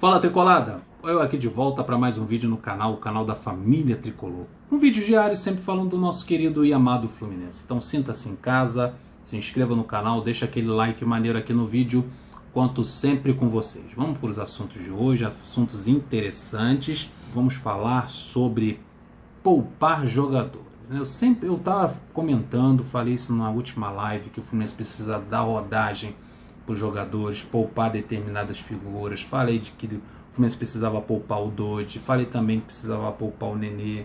Fala, Tricolada! Eu aqui de volta para mais um vídeo no canal, o canal da família Tricolor. Um vídeo diário sempre falando do nosso querido e amado Fluminense. Então sinta-se em casa, se inscreva no canal, deixa aquele like maneiro aqui no vídeo, conto sempre com vocês. Vamos para os assuntos de hoje, assuntos interessantes. Vamos falar sobre poupar jogadores. Eu estava comentando, falei isso na última live, que o Fluminense precisa dar rodagem para os jogadores, poupar determinadas figuras. Falei de que o Fluminense precisava poupar o Dodge, falei também que precisava poupar o Nenê.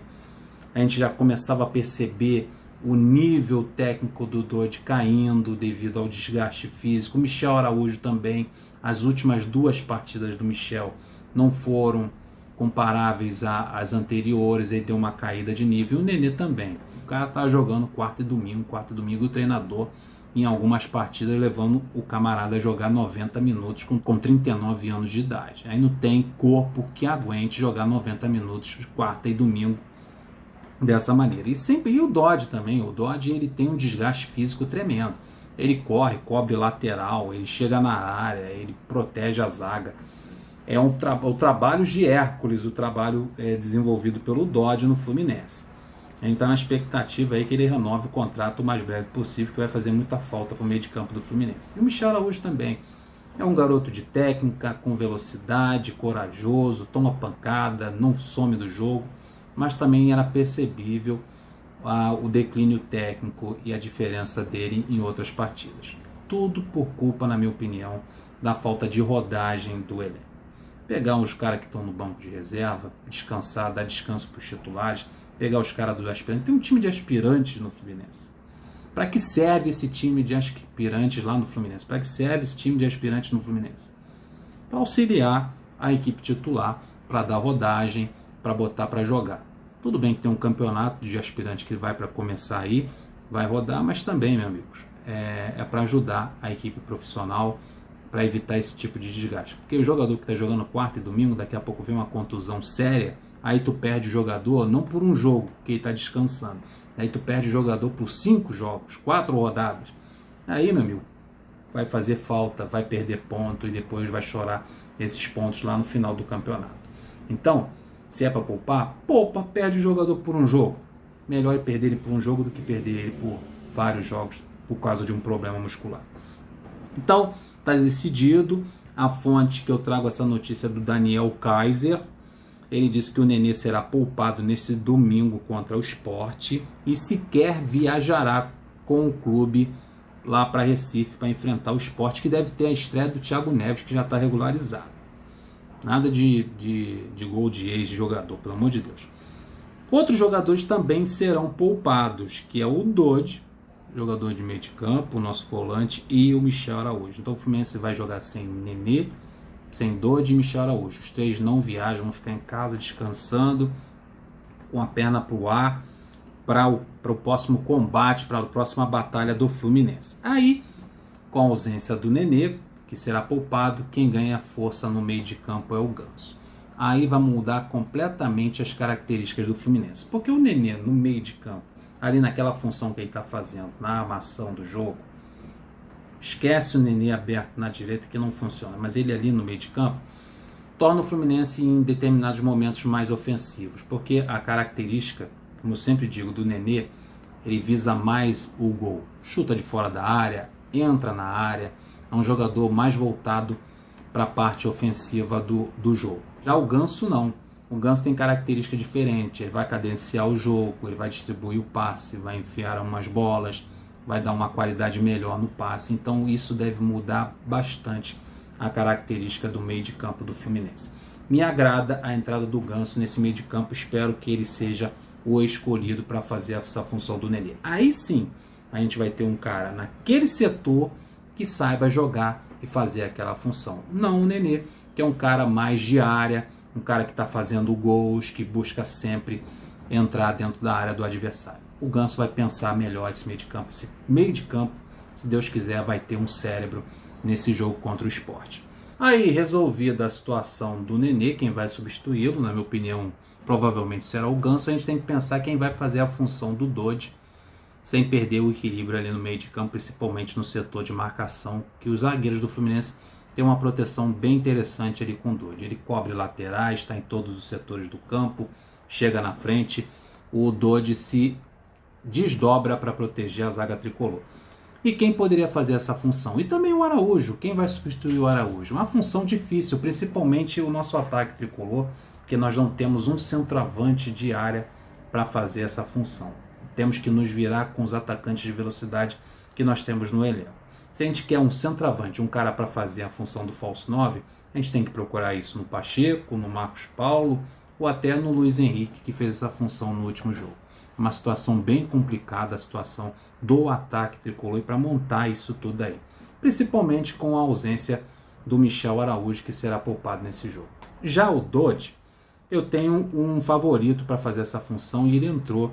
A gente já começava a perceber o nível técnico do Dodge caindo devido ao desgaste físico. O Michel Araújo também, as últimas duas partidas do Michel não foram comparáveis às anteriores, ele deu uma caída de nível. O Nenê também. O cara tá jogando quarta e domingo o treinador em algumas partidas levando o camarada a jogar 90 minutos com 39 anos de idade. Aí não tem corpo que aguente jogar 90 minutos quarta e domingo dessa maneira. E o Dodge também, o Dodge ele tem um desgaste físico tremendo. Ele corre, cobre lateral, ele chega na área, ele protege a zaga. É o trabalho de Hércules, o trabalho desenvolvido pelo Dodge no Fluminense. A gente está na expectativa aí que ele renove o contrato o mais breve possível, que vai fazer muita falta para o meio de campo do Fluminense. E o Michel Araújo também é um garoto de técnica, com velocidade, corajoso, toma pancada, não some do jogo, mas também era percebível o declínio técnico e a diferença dele em outras partidas. Tudo por culpa, na minha opinião, da falta de rodagem do elenco. Pegar os caras que estão no banco de reserva, descansar, dar descanso para os titulares, pegar os caras dos aspirantes. Tem um time de aspirantes no Fluminense. Para que serve esse time de aspirantes lá no Fluminense? Para que serve esse time de aspirantes no Fluminense? Para auxiliar a equipe titular, para dar rodagem, para botar para jogar. Tudo bem que tem um campeonato de aspirantes que vai para começar aí, vai rodar, mas também, meus amigos, é para ajudar a equipe profissional, para evitar esse tipo de desgaste. Porque o jogador que está jogando quarta e domingo, daqui a pouco vem uma contusão séria, aí tu perde o jogador não por um jogo que ele está descansando, aí tu perde o jogador por 5 jogos, 4 rodadas. Aí, meu amigo, vai fazer falta, vai perder ponto e depois vai chorar esses pontos lá no final do campeonato. Então, se é para poupar, poupa, perde o jogador por um jogo. Melhor é perder ele por um jogo do que perder ele por vários jogos por causa de um problema muscular. Então, está decidido. A fonte que eu trago essa notícia é do Daniel Kaiser. Ele disse que o Nenê será poupado nesse domingo contra o Sport e sequer viajará com o clube lá para Recife para enfrentar o Sport, que deve ter a estreia do Thiago Neves, que já está regularizado. Nada de gol de ex-jogador, pelo amor de Deus. Outros jogadores também serão poupados, que é o Dodge, jogador de meio de campo, o nosso volante, e o Michel Araújo. Então o Fluminense vai jogar sem Nenê, sem Dodge e Michel Araújo. Os três não viajam, vão ficar em casa descansando, com a perna para o ar, para o próximo combate, para a próxima batalha do Fluminense. Aí, com a ausência do Nenê, que será poupado, quem ganha força no meio de campo é o Ganso. Aí vai mudar completamente as características do Fluminense. Porque o Nenê no meio de campo, ali naquela função que ele está fazendo, na armação do jogo, esquece o Nenê aberto na direita que não funciona, mas ele ali no meio de campo torna o Fluminense em determinados momentos mais ofensivos, porque a característica, como eu sempre digo, do Nenê, ele visa mais o gol, chuta de fora da área, entra na área, é um jogador mais voltado para a parte ofensiva do jogo. Já o Ganso não. O Ganso tem característica diferente, ele vai cadenciar o jogo, ele vai distribuir o passe, vai enfiar umas bolas, vai dar uma qualidade melhor no passe. Então isso deve mudar bastante a característica do meio de campo do Fluminense. Me agrada a entrada do Ganso nesse meio de campo, espero que ele seja o escolhido para fazer essa função do Nenê. Aí sim, a gente vai ter um cara naquele setor que saiba jogar e fazer aquela função. Não o Nenê, que é um cara mais de área, um cara que está fazendo gols, que busca sempre entrar dentro da área do adversário. O Ganso vai pensar melhor esse meio de campo. Esse meio de campo, se Deus quiser, vai ter um cérebro nesse jogo contra o Sport. Aí, resolvida a situação do Nenê, quem vai substituí-lo, na minha opinião, provavelmente será o Ganso. A gente tem que pensar quem vai fazer a função do Dodge, sem perder o equilíbrio ali no meio de campo, principalmente no setor de marcação, que os zagueiros do Fluminense tem uma proteção bem interessante ali com o Dodge. Ele cobre laterais, está em todos os setores do campo, chega na frente, o Dodge se desdobra para proteger a zaga tricolor. E quem poderia fazer essa função? E também o Araújo. Quem vai substituir o Araújo? Uma função difícil, principalmente o nosso ataque tricolor, porque nós não temos um centroavante de área para fazer essa função. Temos que nos virar com os atacantes de velocidade que nós temos no elenco. Se a gente quer um centroavante, um cara para fazer a função do falso 9, a gente tem que procurar isso no Pacheco, no Marcos Paulo ou até no Luiz Henrique, que fez essa função no último jogo. Uma situação bem complicada, a situação do ataque tricolor, e para montar isso tudo aí. Principalmente com a ausência do Michel Araújo, que será poupado nesse jogo. Já o Dodge, eu tenho um favorito para fazer essa função e ele entrou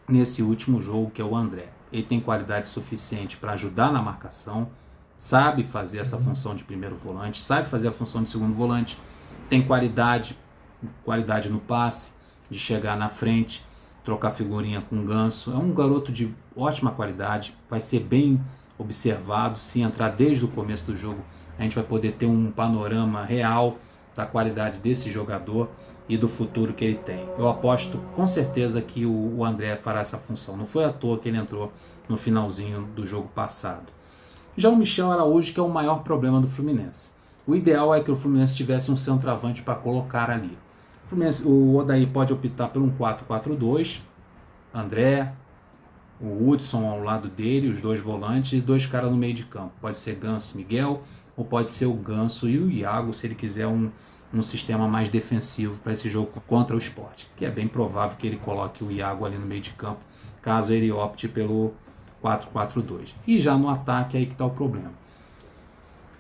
nesse último jogo, que é o André. Ele tem qualidade suficiente para ajudar na marcação, sabe fazer essa função de primeiro volante, sabe fazer a função de segundo volante, tem qualidade no passe, de chegar na frente, trocar figurinha com o Ganso. É um garoto de ótima qualidade, vai ser bem observado. Se entrar desde o começo do jogo, a gente vai poder ter um panorama real da qualidade desse jogador e do futuro que ele tem. Eu aposto com certeza que o André fará essa função. Não foi à toa que ele entrou no finalzinho do jogo passado. Já o Michel Araújo, que é o maior problema do Fluminense. O ideal é que o Fluminense tivesse um centroavante para colocar ali. O Odair pode optar por um 4-4-2, André, o Hudson ao lado dele, os dois volantes e dois caras no meio de campo. Pode ser Ganso e Miguel, ou pode ser o Ganso e o Iago, se ele quiser um sistema mais defensivo para esse jogo contra o Sport, que é bem provável que ele coloque o Iago ali no meio de campo, caso ele opte pelo 4-4-2. E já no ataque, aí que está o problema.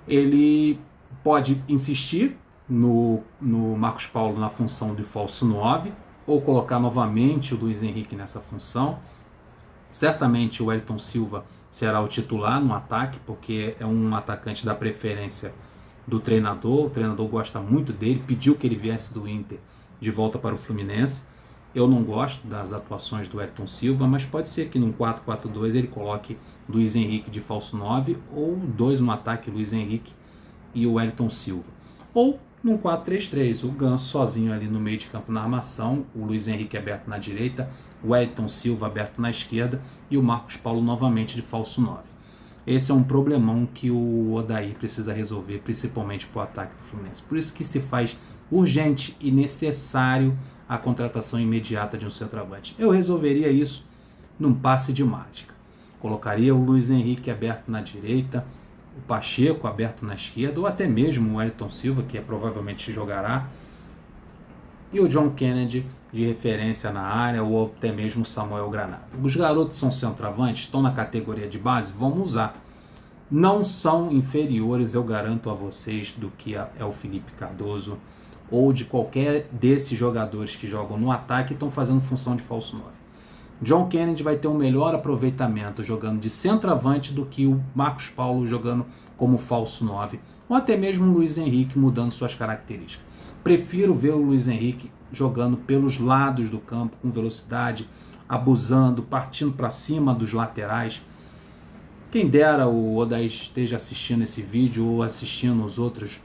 Ele pode insistir no Marcos Paulo na função de falso 9, ou colocar novamente o Luiz Henrique nessa função. Certamente o Wellington Silva será o titular no ataque, porque é um atacante da preferência do treinador. O treinador gosta muito dele, pediu que ele viesse do Inter de volta para o Fluminense. Eu não gosto das atuações do Wellington Silva, mas pode ser que num 4-4-2 ele coloque Luiz Henrique de falso 9, ou dois no ataque, Luiz Henrique e o Wellington Silva. Ou num 4-3-3, o Ganso sozinho ali no meio de campo na armação, o Luiz Henrique aberto na direita, o Wellington Silva aberto na esquerda e o Marcos Paulo novamente de falso 9. Esse é um problemão que o Odair precisa resolver, principalmente para o ataque do Fluminense. Por isso que se faz urgente e necessário a contratação imediata de um centroavante. Eu resolveria isso num passe de mágica. Colocaria o Luiz Henrique aberto na direita, o Pacheco aberto na esquerda, ou até mesmo o Wellington Silva, que provavelmente jogará, e o John Kennedy de referência na área, ou até mesmo o Samuel Granado. Os garotos são centroavantes, estão na categoria de base, vamos usar. Não são inferiores, eu garanto a vocês, do que é o Felipe Cardoso, ou de qualquer desses jogadores que jogam no ataque e estão fazendo função de falso 9. John Kennedy vai ter um melhor aproveitamento jogando de centroavante do que o Marcos Paulo jogando como falso 9, ou até mesmo o Luiz Henrique mudando suas características. Prefiro ver o Luiz Henrique jogando pelos lados do campo com velocidade, abusando, partindo para cima dos laterais. Quem dera o Odair esteja assistindo esse vídeo ou assistindo os outros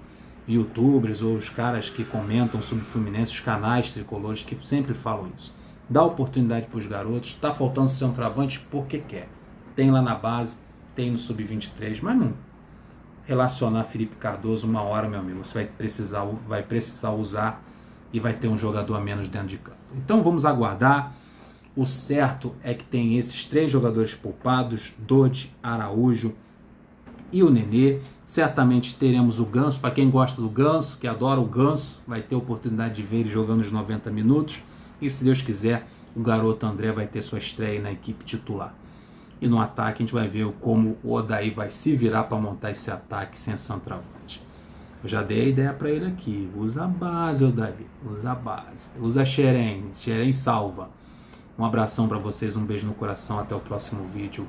youtubers ou os caras que comentam sobre o Fluminense, os canais tricolores que sempre falam isso. Dá oportunidade para os garotos, está faltando centroavante porque quer. Tem lá na base, tem no Sub-23, mas não relacionar Felipe Cardoso uma hora, meu amigo, você vai precisar usar e vai ter um jogador a menos dentro de campo. Então vamos aguardar. O certo é que tem esses três jogadores poupados, Dodge, Araújo e o Nenê. Certamente teremos o Ganso, para quem gosta do Ganso, que adora o Ganso, vai ter a oportunidade de ver ele jogando os 90 minutos. E se Deus quiser, o garoto André vai ter sua estreia na equipe titular. E no ataque a gente vai ver como o Odair vai se virar para montar esse ataque sem centroavante. Eu já dei a ideia para ele aqui. Usa a base, Odair. Usa a base. Usa Xerém. Xerém salva. Um abração para vocês, um beijo no coração. Até o próximo vídeo.